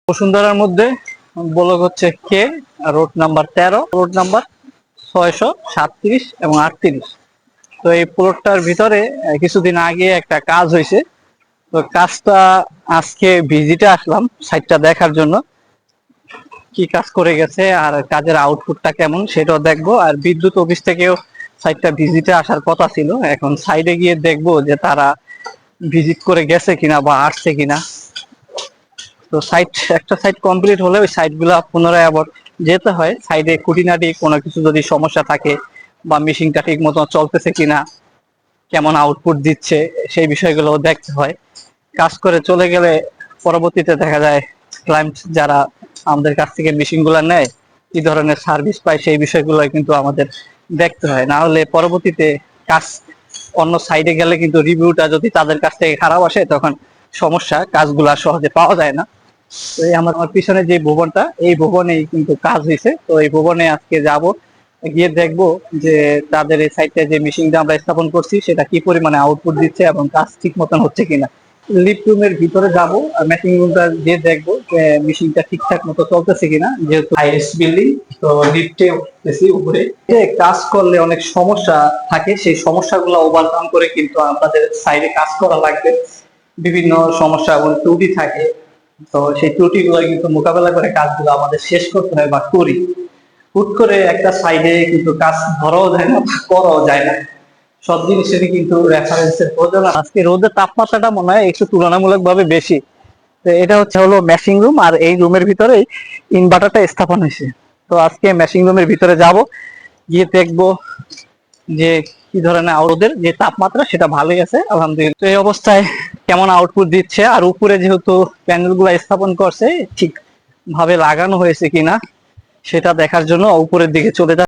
বসুন্ধরার মধ্যে ব্লক হচ্ছে কে, রোড নাম্বার 13, রোড নাম্বার 637 এবং 38। তো এই প্লটটার ভিতরে কিছুদিন আগে একটা কাজ হয়েছে। তো কাজটা আজকে ভিজিটে আসলাম সাইটটা দেখার জন্য, কি কাজ করে গেছে আর কাজের আউটপুটটা কেমন সেটাও দেখবো। আর বিদ্যুৎ অফিস থেকেও সাইটটা ভিজিটে আসার কথা ছিল, এখন সাইডে গিয়ে দেখবো যে তারা ভিজিট করে গেছে কিনা বা আসছে কিনা। তো একটা সাইট কমপ্লিট হলে ওই সাইট গুলা পুনরায় আবার যেতে হয়। সাইডে খুঁটিনাটি কোনো কিছু যদি সমস্যা থাকে বা মেশিনটা ঠিক মতো চলতেছে কিনা, কেমন আউটপুট দিচ্ছে, সেই বিষয়গুলো দেখতে হয়। কাজ করে চলে গেলে পরবর্তীতে দেখা যায় ক্লায়েন্ট যারা আমাদের কাছ থেকে মেশিন গুলা নেয় কি ধরনের সার্ভিস পায় সেই বিষয়গুলো কিন্তু আমাদের দেখতে হয়। না হলে পরবর্তীতে কাজ অন্য সাইডে গেলে কিন্তু রিভিউটা যদি তাদের কাছ থেকে খারাপ আসে তখন সমস্যা, কাজগুলা সহজে পাওয়া যায় না। তো এই আমার পিছনে যে ভবনটা, এই ভবনেই কিন্তু কাজ হয়েছে। তো এই ভবনে আজকে যাব, গিয়ে দেখবো যে তাদের এই সাইটে যে মেশিনটা আমরা স্থাপন করছি সেটা কি পরিমাণে আউটপুট দিচ্ছে এবং কাজ ঠিক মতন হচ্ছে কিনা। লিফট রুমের ভিতরে যাব আর মেশিন রুমটা যে দেখবো যে মেশিনটা ঠিকঠাক মতো চলতেছে কিনা, যেহেতু হাইয়েস্ট বিল্ডিং। তো লিফটে উঠতেছি উপরে, যে কাজ করলে অনেক সমস্যা থাকে, সেই সমস্যাগুলো ওভারকাম করে কিন্তু আমাদের সাইডে কাজ করা লাগবে। বিভিন্ন সমস্যা এবং ত্রুটি থাকে, তো সেই ত্রুটিগুলো কিন্তু মোকাবেলা করে কাজগুলো আমাদের শেষ করতে হয় বা করি। হুট করে একটা সাইডে কিন্তু কাজ ধরাও যায় না, করাও যায় না। সব জিনিসেরই কিন্তু রেফারেন্সের প্রয়োজন। আজকে রোদের তাপমাত্রাটা মনে হয় একটু তুলনামূলক ভাবে বেশি। তো এটা হলো মেশিং রুম, আর এই রুমের ভিতরেই ইনভার্টারটা স্থাপন হয়েছে। তো আজকে মেশিং রুমের ভিতরে যাব, গিয়ে দেখবো যে কি ধরনের রোদের যে তাপমাত্রা সেটা ভালোই আছে আলহামদুলিল্লাহ। তো এই অবস্থায় কেমন আউটপুট দিচ্ছে আর উপরে যেহেতু প্যানেল গুলা স্থাপন করছে ঠিক ভাবে লাগানো হয়েছে কিনা সেটা দেখার জন্য উপরের দিকে চলে